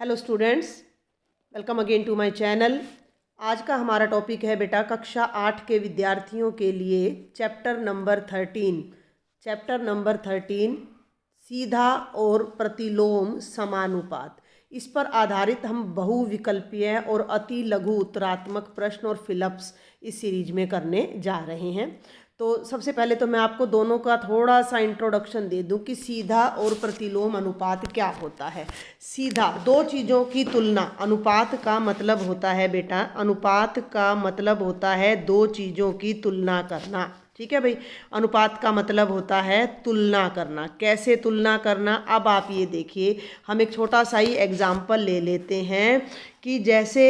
Hello students, welcome again to my channel. आज का हमारा टॉपिक है बेटा कक्षा 8 के विद्यार्थियों के लिए चैप्टर नंबर 13 सीधा और प्रतिलोम समानुपात। इस पर आधारित हम बहुविकल्पीय और अति लघु उत्तरात्मक प्रश्न और फिलअप्स इस सीरीज में करने जा रहे हैं। तो सबसे पहले तो मैं आपको दोनों का थोड़ा सा इंट्रोडक्शन दे दूं कि सीधा और प्रतिलोम अनुपात क्या होता है। सीधा, दो चीज़ों की तुलना। अनुपात का मतलब होता है बेटा, अनुपात का मतलब होता है दो चीज़ों की तुलना करना। ठीक है भाई, अनुपात का मतलब होता है तुलना करना। कैसे तुलना करना, अब आप ये देखिए, हम एक छोटा सा ही एग्जाम्पल ले लेते हैं कि जैसे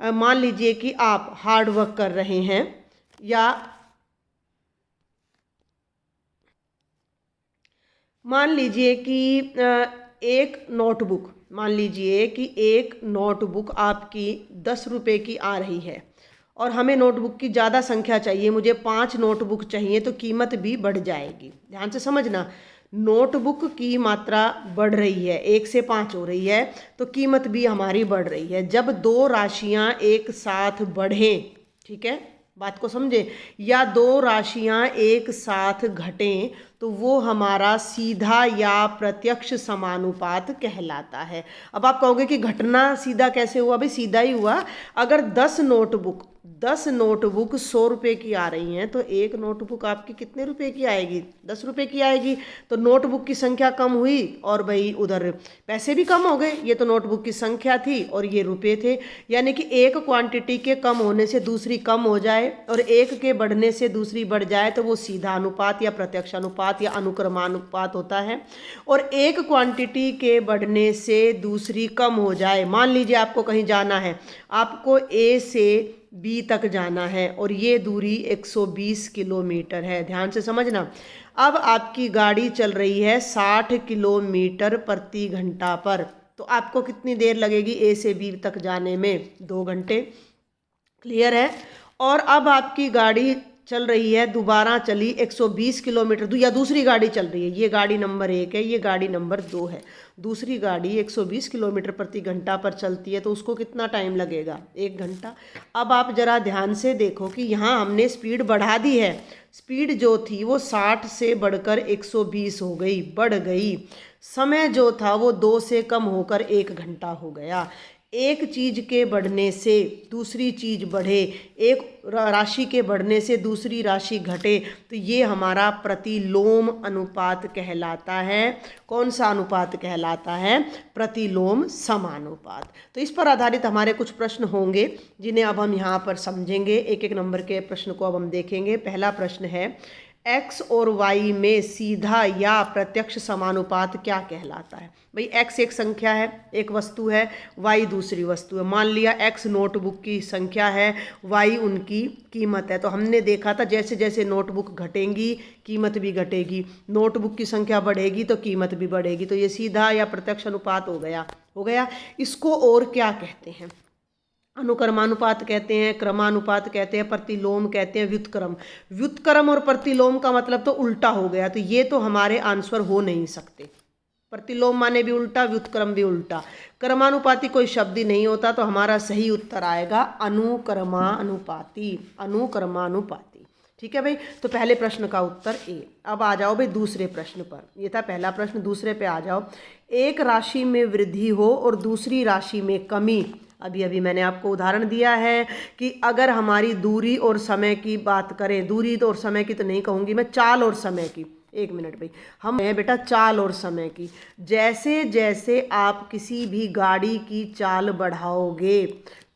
मान लीजिए कि आप हार्ड वर्क कर रहे हैं, या मान लीजिए कि एक नोटबुक आपकी 10 रुपये की आ रही है और हमें नोटबुक की ज़्यादा संख्या चाहिए, मुझे 5 नोटबुक चाहिए, तो कीमत भी बढ़ जाएगी। ध्यान से समझना, नोटबुक की मात्रा बढ़ रही है, 1 से 5 हो रही है, तो कीमत भी हमारी बढ़ रही है। जब दो राशियां एक साथ बढ़ें, ठीक है, बात को समझे, या दो राशियां एक साथ घटें, तो वो हमारा सीधा या प्रत्यक्ष समानुपात कहलाता है। अब आप कहोगे कि घटना सीधा कैसे हुआ? भाई सीधा ही हुआ। अगर 10 नोटबुक 100 रुपये की आ रही हैं, तो एक नोटबुक आपकी कितने रुपए की आएगी? 10 रुपये की आएगी। तो नोटबुक की संख्या कम हुई और भाई उधर पैसे भी कम हो गए। ये तो नोटबुक की संख्या थी और ये रुपए थे। यानी कि एक क्वांटिटी के कम होने से दूसरी कम हो जाए और एक के बढ़ने से दूसरी बढ़ जाए, तो वो सीधा अनुपात या प्रत्यक्ष अनुपात या अनुक्रमानुपात होता है। और एक क्वांटिटी के बढ़ने से दूसरी कम हो जाए, मान लीजिए आपको कहीं जाना है, आपको ए से बी तक जाना है और ये दूरी 120 किलोमीटर है। ध्यान से समझना। अब आपकी गाड़ी चल रही है 60 किलोमीटर प्रति घंटा पर, तो आपको कितनी देर लगेगी ए से बी तक जाने में? 2 घंटे। क्लियर है? और अब आपकी गाड़ी चल रही है, दोबारा चली 120 किलोमीटर, या दूसरी गाड़ी चल रही है, ये गाड़ी नंबर 1 है, ये गाड़ी नंबर 2 है। दूसरी गाड़ी 120 किलोमीटर प्रति घंटा पर चलती है, तो उसको कितना टाइम लगेगा? 1 घंटा। अब आप जरा ध्यान से देखो कि यहाँ हमने स्पीड बढ़ा दी है। स्पीड जो थी वो 60 से बढ़कर 120 हो गई, बढ़ गई। समय जो था वो 2 से कम होकर 1 घंटा हो गया। एक चीज के बढ़ने से दूसरी चीज बढ़े, एक राशि के बढ़ने से दूसरी राशि घटे, तो ये हमारा प्रतिलोम अनुपात कहलाता है। कौन सा अनुपात कहलाता है? प्रतिलोम समानुपात। तो इस पर आधारित हमारे कुछ प्रश्न होंगे जिन्हें अब हम यहाँ पर समझेंगे। एक एक नंबर के प्रश्न को अब हम देखेंगे। पहला प्रश्न है, x और y में सीधा या प्रत्यक्ष समानुपात क्या कहलाता है? भाई x एक संख्या है, एक वस्तु है, y दूसरी वस्तु है। मान लिया x नोटबुक की संख्या है, y उनकी कीमत है। तो हमने देखा था जैसे जैसे नोटबुक घटेंगी कीमत भी घटेगी, नोटबुक की संख्या बढ़ेगी तो कीमत भी बढ़ेगी। तो ये सीधा या प्रत्यक्ष अनुपात हो गया। इसको और क्या कहते हैं? अनुक्रमानुपात कहते हैं, क्रमानुपात कहते हैं, प्रतिलोम कहते हैं, व्युत्क्रम। व्युत्क्रम और प्रतिलोम का मतलब तो उल्टा हो गया, तो ये तो हमारे आंसर हो नहीं सकते। प्रतिलोम माने भी उल्टा, व्युत्क्रम भी उल्टा। क्रमानुपाती कोई शब्द ही नहीं होता, तो हमारा सही उत्तर आएगा अनुक्रमानुपाती। ठीक है भाई। तो पहले प्रश्न का उत्तर ए। अब आ जाओ भाई दूसरे प्रश्न पर। ये था पहला प्रश्न, दूसरे पे आ जाओ। एक राशि में वृद्धि हो और दूसरी राशि में कमी। अभी मैंने आपको उदाहरण दिया है कि अगर हमारी दूरी और समय की बात करें, दूरी तो और समय की तो नहीं कहूँगी मैं, चाल और समय की। एक मिनट भाई, हम है बेटा चाल और समय की। जैसे जैसे आप किसी भी गाड़ी की चाल बढ़ाओगे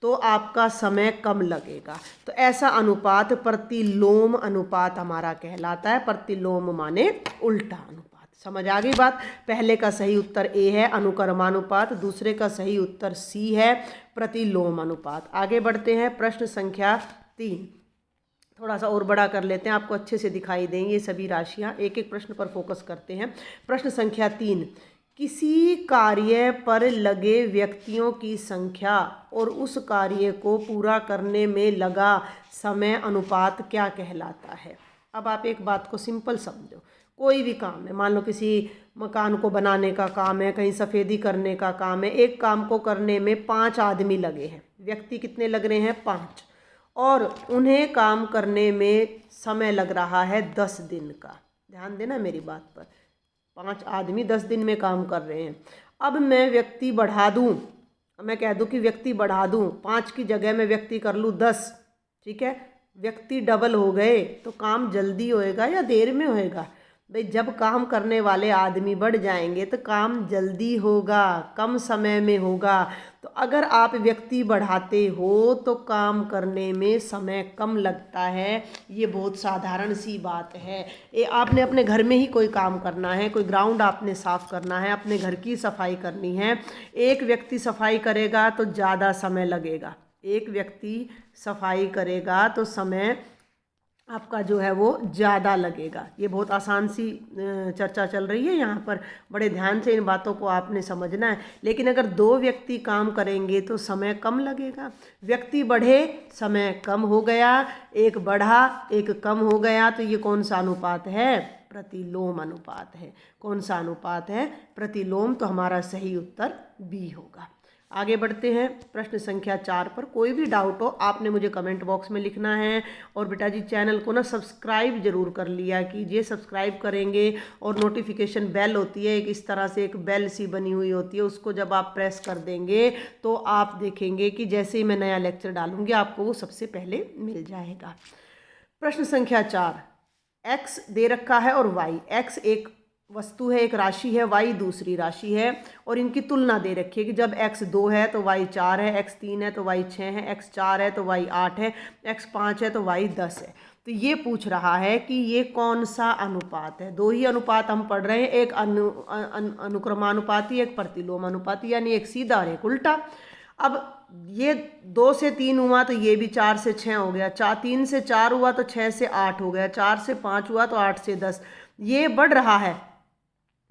तो आपका समय कम लगेगा। तो ऐसा अनुपात प्रतिलोम अनुपात हमारा कहलाता है। प्रतिलोम माने उल्टा अनुपात। समझ आ गई बात? पहले का सही उत्तर ए है, अनुक्रमानुपात। दूसरे का सही उत्तर सी है, प्रतिलोम अनुपात। आगे बढ़ते हैं, प्रश्न संख्या 3। थोड़ा सा और बड़ा कर लेते हैं, आपको अच्छे से दिखाई देंगे ये सभी राशियां। एक एक प्रश्न पर फोकस करते हैं। प्रश्न संख्या 3, किसी कार्य पर लगे व्यक्तियों की संख्या और उस कार्य को पूरा करने में लगा समय अनुपात क्या कहलाता है? अब आप एक बात को सिंपल समझो, कोई भी काम है, मान लो किसी मकान को बनाने का काम है, कहीं सफ़ेदी करने का काम है, एक काम को करने में 5 आदमी लगे हैं, व्यक्ति कितने लग रहे हैं 5, और उन्हें काम करने में समय लग रहा है 10 दिन का। ध्यान देना मेरी बात पर, 5 आदमी 10 दिन में काम कर रहे हैं। अब मैं व्यक्ति बढ़ा दूँ, मैं कह दूँ कि व्यक्ति बढ़ा दूँ, 5 की जगह मैं व्यक्ति कर लूँ 10, ठीक है, व्यक्ति डबल हो गए, तो काम जल्दी होएगा या देर में होएगा? भाई जब काम करने वाले आदमी बढ़ जाएंगे तो काम जल्दी होगा, कम समय में होगा। तो अगर आप व्यक्ति बढ़ाते हो तो काम करने में समय कम लगता है। ये बहुत साधारण सी बात है। आपने अपने घर में ही कोई काम करना है, कोई ग्राउंड आपने साफ़ करना है, अपने घर की सफाई करनी है, एक व्यक्ति सफाई करेगा तो ज़्यादा समय लगेगा, एक व्यक्ति सफाई करेगा तो समय आपका जो है वो ज़्यादा लगेगा। ये बहुत आसान सी चर्चा चल रही है यहाँ पर, बड़े ध्यान से इन बातों को आपने समझना है। लेकिन अगर 2 व्यक्ति काम करेंगे तो समय कम लगेगा, व्यक्ति बढ़े समय कम हो गया, एक बढ़ा एक कम हो गया, तो ये कौन सा अनुपात है? प्रतिलोम अनुपात है। कौन सा अनुपात है? प्रतिलोम। तो हमारा सही उत्तर बी होगा। आगे बढ़ते हैं प्रश्न संख्या 4 पर। कोई भी डाउट हो आपने मुझे कमेंट बॉक्स में लिखना है। और बेटा जी चैनल को ना सब्सक्राइब जरूर कर लिया कीजिए। सब्सक्राइब करेंगे और नोटिफिकेशन बेल होती है, एक इस तरह से एक बेल सी बनी हुई होती है, उसको जब आप प्रेस कर देंगे तो आप देखेंगे कि जैसे ही मैं नया लेक्चर डालूंगी आपको वो सबसे पहले मिल जाएगा। प्रश्न संख्या 4, x दे रखा है और y, x एक वस्तु है, एक राशि है, y दूसरी राशि है, और इनकी तुलना दे रखी है कि जब x 2 है तो y 4 है, x 3 है तो y 6 है, x 4 है तो y 8 है, x 5 है तो y 10 है। तो ये पूछ रहा है कि ये कौन सा अनुपात है। 2 ही अनुपात हम पढ़ रहे हैं, एक अनुक्रमानुपाती, एक प्रतिलोमानुपाती, यानी एक सीधा और एक उल्टा। अब ये 2 से 3 हुआ तो ये भी 4 से 6 हो गया, 3 से 4 हुआ तो 6 से 8 हो गया, 4 से 5 हुआ तो 8 से 10। ये बढ़ रहा है,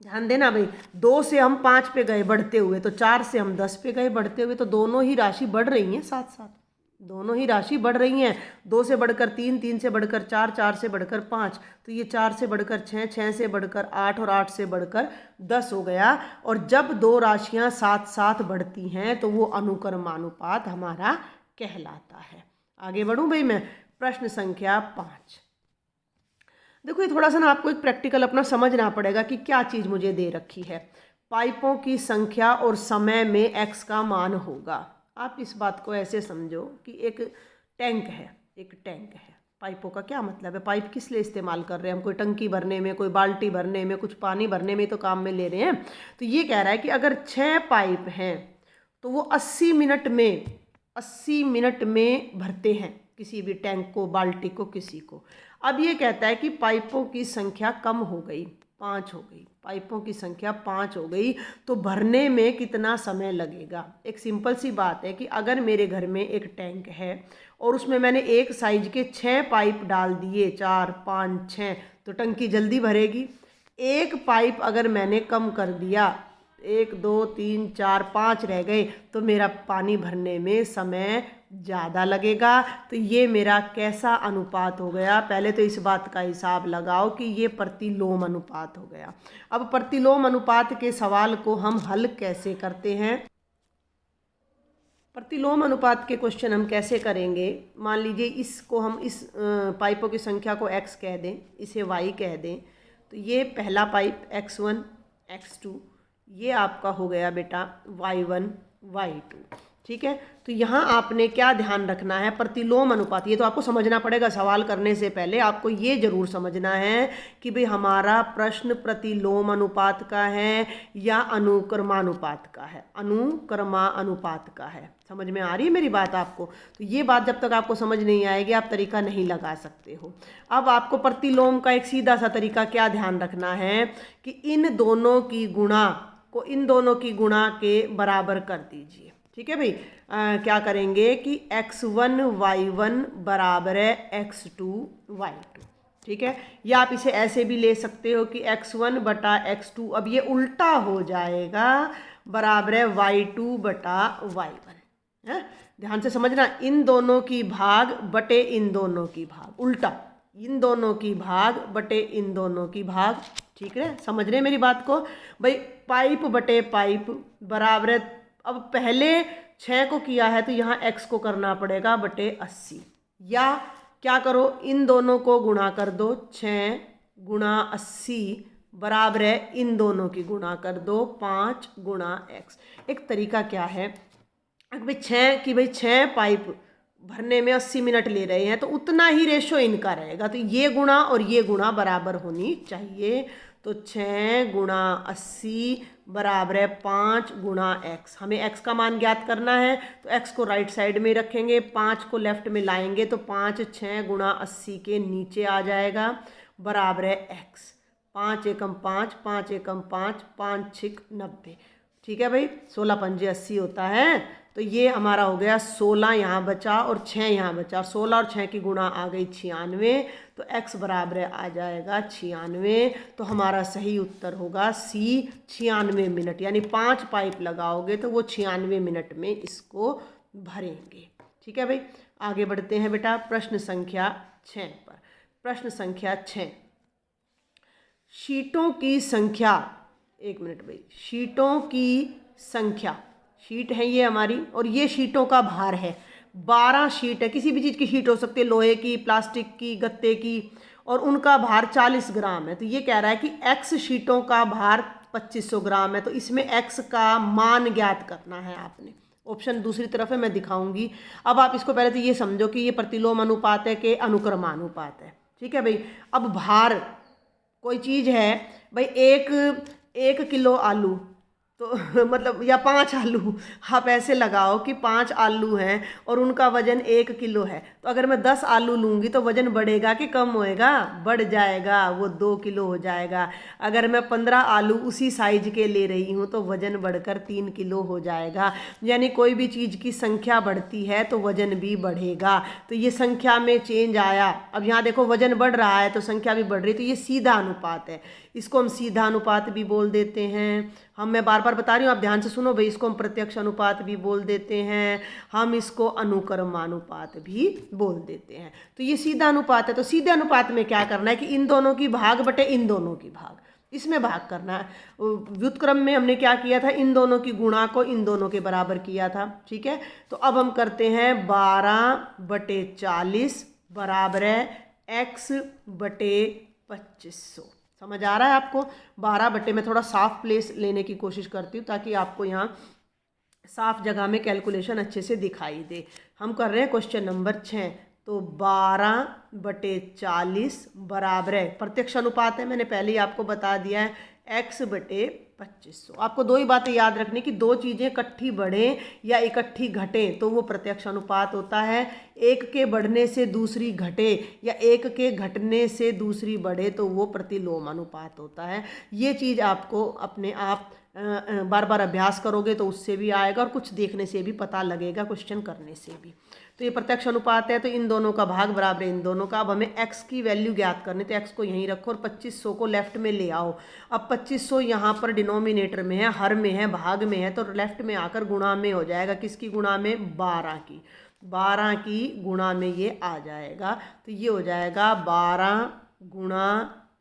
ध्यान देना भाई। 2 से हम 5 पे गए बढ़ते हुए, तो 4 से हम 10 पे गए बढ़ते हुए, तो दोनों ही राशि बढ़ रही हैं साथ साथ, दोनों ही राशि बढ़ रही हैं। 2 से बढ़कर 3, 3 से बढ़कर 4, 4 से बढ़कर 5, तो ये 4 से बढ़कर 6, 6 से बढ़कर 8 और 8 से बढ़कर 10 हो गया। और जब 2 राशियां साथ साथ बढ़ती हैं तो वो अनुक्रमानुपात हमारा कहलाता है। आगे बढ़ूं भाई मैं। प्रश्न संख्या 5, देखो ये थोड़ा सा ना आपको एक प्रैक्टिकल अपना समझना पड़ेगा कि क्या चीज़ मुझे दे रखी है। पाइपों की संख्या और समय में x का मान होगा। आप इस बात को ऐसे समझो कि एक टैंक है, एक टैंक है। पाइपों का क्या मतलब है? पाइप किस लिए इस्तेमाल कर रहे हैं हम? कोई टंकी भरने में, कोई बाल्टी भरने में, कुछ पानी भरने में तो काम में ले रहे हैं। तो ये कह रहा है कि अगर 6 पाइप हैं तो वो 80 मिनट में भरते हैं किसी भी टैंक को, बाल्टी को, किसी को। अब ये कहता है कि पाइपों की संख्या कम हो गई, 5 हो गई, पाइपों की संख्या 5 हो गई, तो भरने में कितना समय लगेगा? एक सिंपल सी बात है कि अगर मेरे घर में एक टैंक है और उसमें मैंने एक साइज के 6 पाइप डाल दिए, 4, 5, 6, तो टंकी जल्दी भरेगी। एक पाइप अगर मैंने कम कर दिया, 1, 2, 3, 4, 5 रह गए, तो मेरा पानी भरने में समय ज़्यादा लगेगा। तो ये मेरा कैसा अनुपात हो गया? पहले तो इस बात का हिसाब लगाओ कि ये प्रतिलोम अनुपात हो गया। अब प्रतिलोम अनुपात के सवाल को हम हल कैसे करते हैं? प्रतिलोम अनुपात के क्वेश्चन हम कैसे करेंगे? मान लीजिए इसको हम इस पाइपों की संख्या को x कह दें, इसे y कह दें, तो ये पहला पाइप x1, x2, ये आपका हो गया बेटा y1, y2, ठीक है। तो यहाँ आपने क्या ध्यान रखना है? प्रतिलोम अनुपात। ये तो आपको समझना पड़ेगा, सवाल करने से पहले आपको ये जरूर समझना है कि भाई हमारा प्रश्न प्रतिलोम अनुपात का है या अनुक्रमानुपात का है। अनुक्रमानुपात का है। समझ में आ रही है मेरी बात आपको? तो ये बात जब तक आपको समझ नहीं आएगी आप तरीका नहीं लगा सकते हो। अब आपको प्रतिलोम का एक सीधा सा तरीका क्या ध्यान रखना है कि इन दोनों की गुणा को इन दोनों की गुणा के बराबर कर दीजिए, ठीक है भाई। क्या करेंगे कि x1 y1 बराबर है x2 y2, ठीक है। या आप इसे ऐसे भी ले सकते हो कि x1 बटा x2, अब ये उल्टा हो जाएगा, बराबर है y2 बटा y1 है। ध्यान से समझना, इन दोनों की भाग बटे इन दोनों की भाग, उल्टा इन दोनों की भाग बटे इन दोनों की भाग। ठीक है, समझ रहे हैं मेरी बात को भाई। पाइप बटे पाइप बराबर है, अब पहले 6 को किया है तो यहाँ x को करना पड़ेगा बटे 80, या क्या करो इन दोनों को गुणा कर दो, 6 गुणा 80 बराबर है इन दोनों की गुणा कर दो 5 गुणा x। एक तरीका क्या है, अगर भाई 6 पाइप भरने में 80 मिनट ले रहे हैं तो उतना ही रेशो इनका रहेगा, तो ये गुणा और ये गुणा बराबर होनी चाहिए। तो 6 गुणा 80 बराबर है 5 गुणा x। हमें x का मान ज्ञात करना है तो x को राइट साइड में रखेंगे, 5 को लेफ्ट में लाएंगे तो 5 6 गुणा 80 के नीचे आ जाएगा बराबर है x। 5 एकम 5, 5 एकम 5, 5 6 90। ठीक है भाई, 16 पंजे 80 होता है, तो ये हमारा हो गया 16 यहाँ बचा और 6 यहाँ बचा, और 16 और 6 की गुणा आ गई 96, तो x बराबर आ जाएगा 96। तो हमारा सही उत्तर होगा C 96 मिनट, यानी 5 पाइप लगाओगे तो वो 96 मिनट में इसको भरेंगे। ठीक है भाई, आगे बढ़ते हैं बेटा प्रश्न संख्या 6 पर। प्रश्न संख्या 6, शीटों की संख्या, एक मिनट भाई, शीटों की संख्या, शीट है ये हमारी और ये शीटों का भार है। 12 शीट है, किसी भी चीज़ की शीट हो सकती है, लोहे की, प्लास्टिक की, गत्ते की, और उनका भार 40 ग्राम है। तो ये कह रहा है कि x शीटों का भार 2500 ग्राम है, तो इसमें x का मान ज्ञात करना है आपने। ऑप्शन दूसरी तरफ है, मैं दिखाऊंगी। अब आप इसको पहले तो ये समझो कि ये प्रतिलोम अनुपात है कि अनुक्रमानुपात है। ठीक है भाई, अब भार कोई चीज़ है भाई, एक किलो आलू, तो मतलब या 5 आलू, आप ऐसे लगाओ कि 5 आलू हैं और उनका वजन 1 किलो है, तो अगर मैं 10 आलू लूँगी तो वजन बढ़ेगा कि कम होएगा? बढ़ जाएगा, वो 2 किलो हो जाएगा। अगर मैं 15 आलू उसी साइज के ले रही हूँ तो वजन बढ़कर 3 किलो हो जाएगा। यानी कोई भी चीज़ की संख्या बढ़ती है तो वजन भी बढ़ेगा। तो ये संख्या में चेंज आया, अब यहाँ देखो वजन बढ़ रहा है तो संख्या भी बढ़ रही है, तो ये सीधा अनुपात है। इसको हम सीधा अनुपात भी बोल देते हैं। मैं बार बार बता रही हूँ, आप ध्यान से सुनो भाई, इसको हम प्रत्यक्ष अनुपात भी बोल देते हैं, हम इसको अनुक्रमानुपात भी बोल देते हैं। तो ये सीधा अनुपात है। तो सीधे अनुपात में क्या करना है कि इन दोनों की भाग बटे इन दोनों की भाग, इसमें भाग करना है। व्युत्क्रम में हमने क्या किया था, इन दोनों की गुणा को इन दोनों के बराबर किया था। ठीक है, तो अब हम करते हैं 12 बटे 40 बराबर है x बटे 2500। समझ आ रहा है आपको? 12 बटे, मैं थोड़ा साफ प्लेस लेने की कोशिश करती हूँ ताकि आपको यहाँ साफ जगह में कैलकुलेशन अच्छे से दिखाई दे। हम कर रहे हैं क्वेश्चन नंबर 6, तो 12 बटे 40 बराबर है, प्रत्यक्ष अनुपात है, मैंने पहले ही आपको बता दिया है, x बटे 2500। आपको दो ही बातें याद रखनी कि दो चीज़ें इकट्ठी बढ़ें या इकट्ठी घटें तो वो प्रत्यक्ष अनुपात होता है। एक के बढ़ने से दूसरी घटे या एक के घटने से दूसरी बढ़े तो वो प्रतिलोम अनुपात होता है। ये चीज़ आपको अपने आप बार बार अभ्यास करोगे तो उससे भी आएगा और कुछ देखने से भी पता लगेगा, क्वेश्चन करने से भी। तो ये प्रत्यक्ष अनुपात है, तो इन दोनों का भाग बराबर है इन दोनों का। अब हमें x की वैल्यू ज्ञात करनी, तो x को यहीं रखो और 2500 को लेफ्ट में ले आओ। अब 2500 यहाँ पर डिनोमिनेटर में है, हर में है, भाग में है, तो लेफ्ट में आकर गुणा में हो जाएगा। किसकी गुणा में? 12 की गुणा में ये आ जाएगा। तो ये हो जाएगा 12 गुणा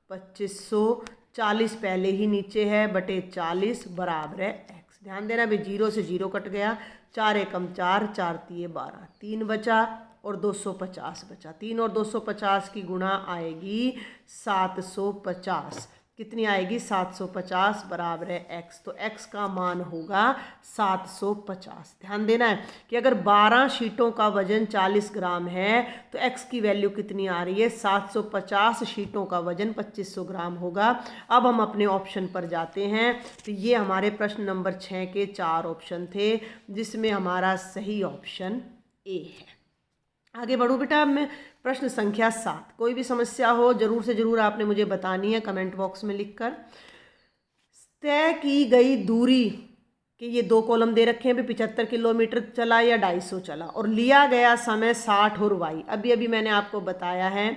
2500, 40 पहले ही नीचे है, बटे 40 बराबर है x। ध्यान देना भाई, 0 से 0 कट गया, 4 एकम 4, 4 तिये 12, 3 बचा और 250 बचा। 3 और 250 की गुणा आएगी 750। कितनी आएगी? 750 बराबर है x। तो x का मान होगा 750। ध्यान देना है कि अगर 12 शीटों का वजन 40 ग्राम है तो x की वैल्यू कितनी आ रही है? 750 शीटों का वजन 2500 ग्राम होगा। अब हम अपने ऑप्शन पर जाते हैं। तो ये हमारे प्रश्न नंबर 6 के 4 ऑप्शन थे, जिसमें हमारा सही ऑप्शन ए है। आगे बढ़ूँ बेटा, अब मैं प्रश्न संख्या 7। कोई भी समस्या हो जरूर से जरूर आपने मुझे बतानी है कमेंट बॉक्स में लिखकर। तय की गई दूरी कि ये 2 कॉलम दे रखे हैं, 75 किलोमीटर चला या 250 चला, और लिया गया समय 60 और y। अभी मैंने आपको बताया है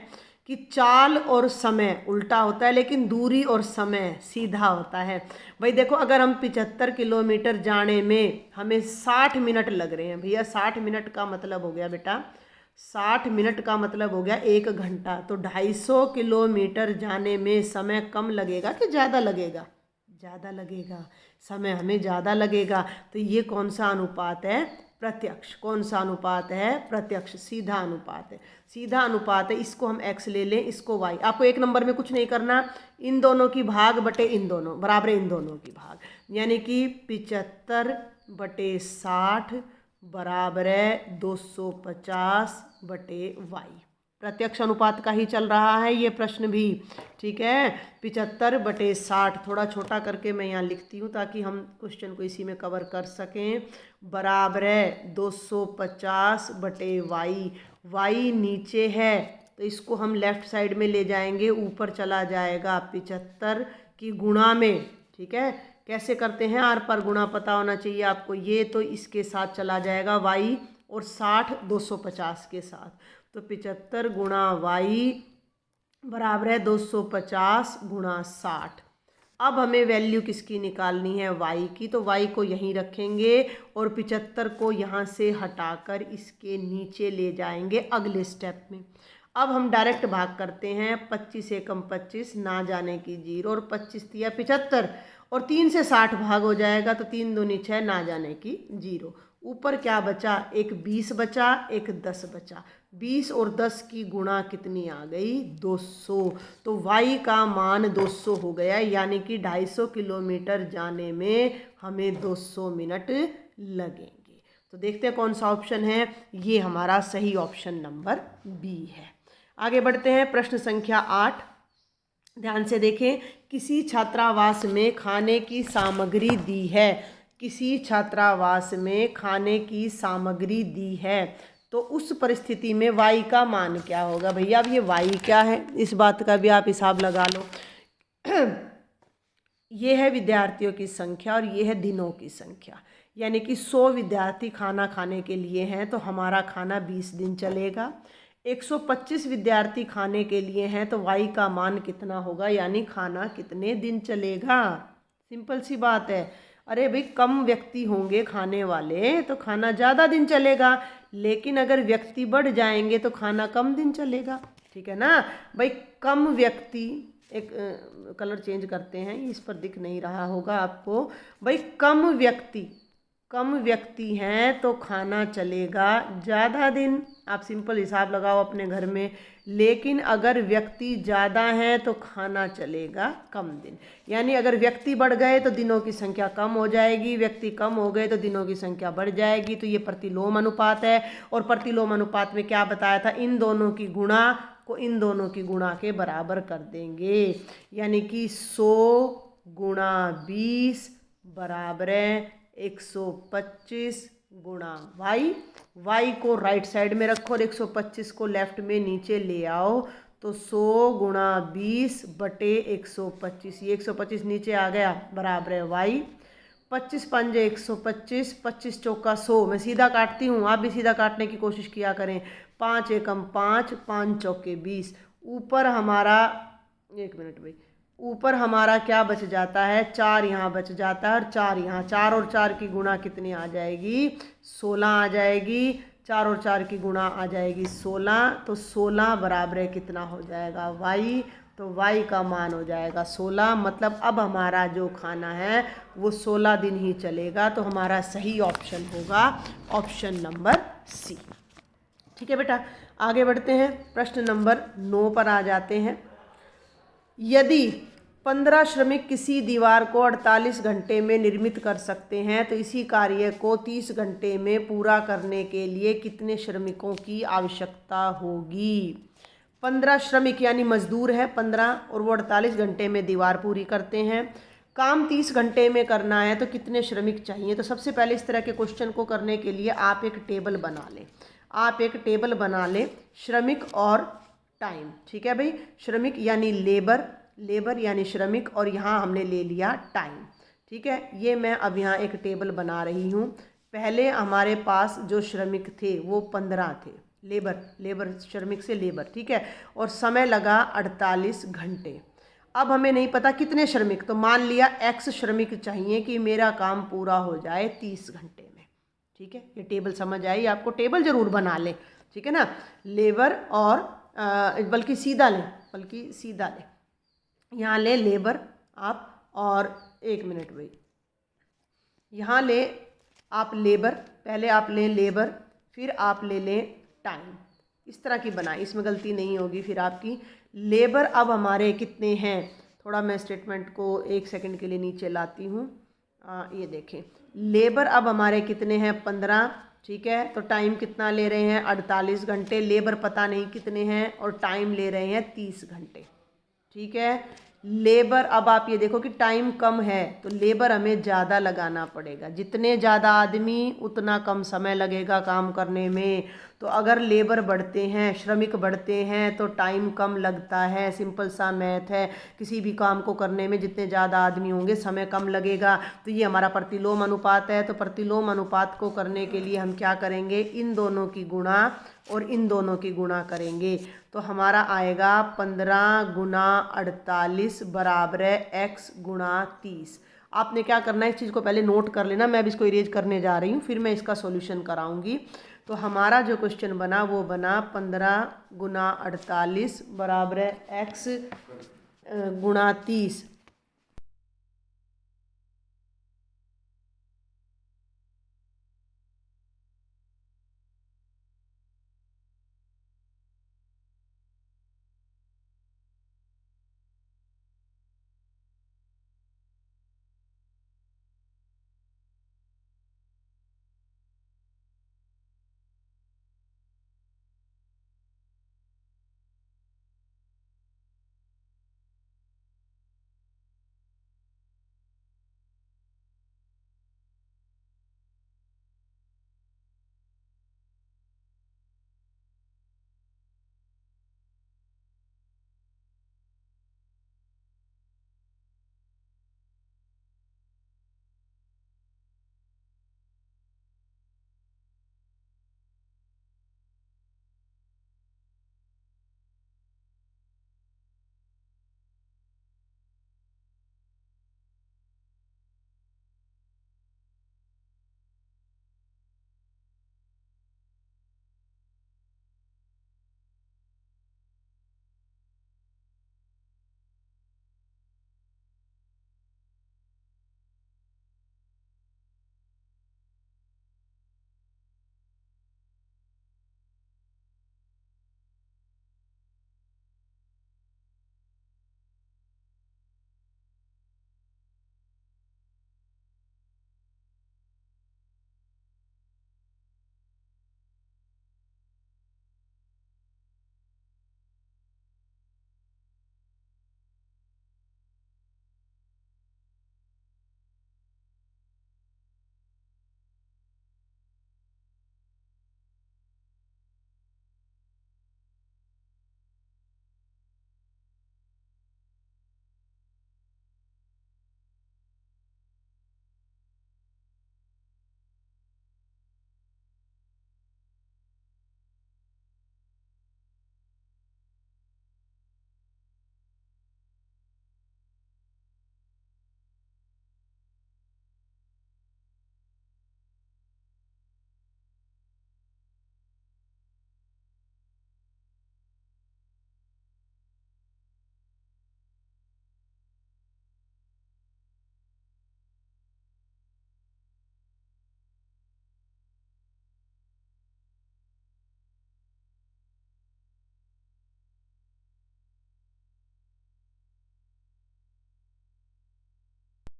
कि चाल और समय उल्टा होता है लेकिन दूरी और समय सीधा होता है। भाई देखो, अगर हम 75 किलोमीटर जाने में हमें 60 मिनट लग रहे हैं भैया, 60 मिनट का मतलब हो गया बेटा 60 मिनट का मतलब हो गया 1 घंटा। तो 250 किलोमीटर जाने में समय कम लगेगा कि ज़्यादा लगेगा? ज़्यादा लगेगा, समय हमें ज़्यादा लगेगा। तो ये कौन सा अनुपात है? प्रत्यक्ष। कौन सा अनुपात है? प्रत्यक्ष, सीधा अनुपात है। सीधा अनुपात है, इसको हम x ले लें, इसको y। आपको 1 नंबर में कुछ नहीं करना, इन दोनों की भाग बटे इन दोनों बराबर इन दोनों की भाग, यानी कि 75 बटे 60 बराबर है 250 बटे y। प्रत्यक्ष अनुपात का ही चल रहा है ये प्रश्न भी, ठीक है। 75 बटे 60, थोड़ा छोटा करके मैं यहाँ लिखती हूँ ताकि हम क्वेश्चन को इसी में कवर कर सकें। बराबर है 250 बटे y। y नीचे है तो इसको हम लेफ्ट साइड में ले जाएंगे, ऊपर चला जाएगा 75 की गुणा में, ठीक है। कैसे करते हैं? आर पर गुणा पता होना चाहिए आपको। ये तो इसके साथ चला जाएगा y, और 60 250 के साथ, तो 75 गुणा y बराबर है 250 गुणा 60। अब हमें वैल्यू किसकी निकालनी है? y की। तो y को यहीं रखेंगे और 75 को यहाँ से हटाकर इसके नीचे ले जाएंगे अगले स्टेप में। अब हम डायरेक्ट भाग करते हैं, 25 एकम 25, ना जाने की 0, और 25 तिया 75, और 3 से 60 भाग हो जाएगा, तो 3 दूनी 6, ना जाने की 0। ऊपर क्या बचा? एक 20 बचा, एक 10 बचा। 20 और 10 की गुणा कितनी आ गई? 200। तो y का मान 200 हो गया, यानी कि 250 किलोमीटर जाने में हमें 200 मिनट लगेंगे। तो देखते हैं कौन सा ऑप्शन है। ये हमारा सही ऑप्शन नंबर बी है। आगे बढ़ते हैं, प्रश्न संख्या 8। ध्यान से देखें। किसी छात्रावास में खाने की सामग्री दी है, किसी छात्रावास में खाने की सामग्री दी है, तो उस परिस्थिति में y का मान क्या होगा? भैया अब ये y क्या है, इस बात का भी आप हिसाब लगा लो। ये है विद्यार्थियों की संख्या और ये है दिनों की संख्या, यानी कि 100 विद्यार्थी खाना खाने के लिए हैं, तो हमारा खाना 20 दिन चलेगा। 125 विद्यार्थी खाने के लिए हैं, तो y का मान कितना होगा, यानी खाना कितने दिन चलेगा? सिंपल सी बात है। अरे भाई, कम व्यक्ति होंगे खाने वाले तो खाना ज़्यादा दिन चलेगा, लेकिन अगर व्यक्ति बढ़ जाएंगे तो खाना कम दिन चलेगा, ठीक है ना भाई। कम व्यक्ति, एक कलर चेंज करते हैं, इस पर दिख नहीं रहा होगा आपको भाई। कम व्यक्ति हैं तो खाना चलेगा ज़्यादा दिन, आप सिंपल हिसाब लगाओ अपने घर में। लेकिन अगर व्यक्ति ज़्यादा हैं तो खाना चलेगा कम दिन, यानी अगर व्यक्ति बढ़ गए तो दिनों की संख्या कम हो जाएगी, व्यक्ति कम हो गए तो दिनों की संख्या बढ़ जाएगी। तो ये प्रतिलोम अनुपात है, और प्रतिलोम अनुपात में क्या बताया था? इन दोनों की गुणा को इन दोनों की गुणा के बराबर कर देंगे, यानी कि 100 गुणा 20 बराबर है 125 गुणा y को राइट साइड में रखो और 125 को लेफ्ट में नीचे ले आओ, तो 100 गुणा 20 बटे 125, ये 125 नीचे आ गया, बराबर है y। 25 पंजे 125, 25 चौका 100। मैं सीधा काटती हूँ, आप भी सीधा काटने की कोशिश किया करें। 5 एकम 5, 5 चौके 20। ऊपर हमारा, एक मिनट भाई, ऊपर हमारा क्या बच जाता है? 4 यहाँ बच जाता है और 4 यहाँ। 4 और 4 की गुणा कितनी आ जाएगी? 16 आ जाएगी। 4 और 4 की गुणा आ जाएगी 16, तो 16 बराबर है कितना हो जाएगा? y। तो y का मान हो जाएगा 16। मतलब अब हमारा जो खाना है वो 16 दिन ही चलेगा, तो हमारा सही ऑप्शन होगा ऑप्शन नंबर सी। ठीक है बेटा, आगे बढ़ते हैं, प्रश्न नंबर 9 पर आ जाते हैं। यदि 15 श्रमिक किसी दीवार को 48 घंटे में निर्मित कर सकते हैं, तो इसी कार्य को 30 घंटे में पूरा करने के लिए कितने श्रमिकों की आवश्यकता होगी? 15 श्रमिक यानी मजदूर है 15, और वो 48 घंटे में दीवार पूरी करते हैं। काम 30 घंटे में करना है, तो कितने श्रमिक चाहिए? तो सबसे पहले इस तरह के क्वेश्चन को करने के लिए आप एक टेबल बना लें। आप एक टेबल बना लें, श्रमिक और टाइम। ठीक है भाई, श्रमिक यानी लेबर यानी श्रमिक, और यहाँ हमने ले लिया टाइम। ठीक है, ये मैं अब यहाँ एक टेबल बना रही हूँ। पहले हमारे पास जो श्रमिक थे वो 15 थे, लेबर श्रमिक से लेबर, ठीक है, और समय लगा 48 घंटे। अब हमें नहीं पता कितने श्रमिक, तो मान लिया x श्रमिक चाहिए कि मेरा काम पूरा हो जाए 30 घंटे में। ठीक है, ये टेबल समझ आई आपको, टेबल ज़रूर बना लें, ठीक है ना। लेबर और बल्कि सीधा लें, यहाँ ले लेबर आप, और 1 मिनट भाई, यहाँ ले आप लेबर, पहले आप लें लेबर, फिर आप ले लें टाइम, इस तरह की बनाए, इसमें गलती नहीं होगी फिर आपकी। लेबर अब हमारे कितने हैं, थोड़ा मैं स्टेटमेंट को 1 सेकंड के लिए नीचे लाती हूँ। ये देखें, लेबर अब हमारे कितने हैं, 15, ठीक है। तो टाइम कितना ले रहे हैं, 48 घंटे। लेबर पता नहीं कितने हैं और टाइम ले रहे हैं 30 घंटे, ठीक है। लेबर, अब आप ये देखो कि टाइम कम है तो लेबर हमें ज़्यादा लगाना पड़ेगा, जितने ज़्यादा आदमी उतना कम समय लगेगा काम करने में। तो अगर लेबर बढ़ते हैं, श्रमिक बढ़ते हैं तो टाइम कम लगता है, सिंपल सा मैथ है। किसी भी काम को करने में जितने ज़्यादा आदमी होंगे समय कम लगेगा। तो ये हमारा प्रतिलोम अनुपात है। तो प्रतिलोम अनुपात को करने के लिए हम क्या करेंगे, इन दोनों की गुणा और इन दोनों की गुणा करेंगे। तो हमारा आएगा 15 गुना 48 बराबर है x गुणा 30। आपने क्या करना है, इस चीज़ को पहले नोट कर लेना, मैं अब इसको इरेज करने जा रही हूँ, फिर मैं इसका सॉल्यूशन कराऊंगी। तो हमारा जो क्वेश्चन बना वो बना 15 गुना 48 बराबर है x गुणा 30।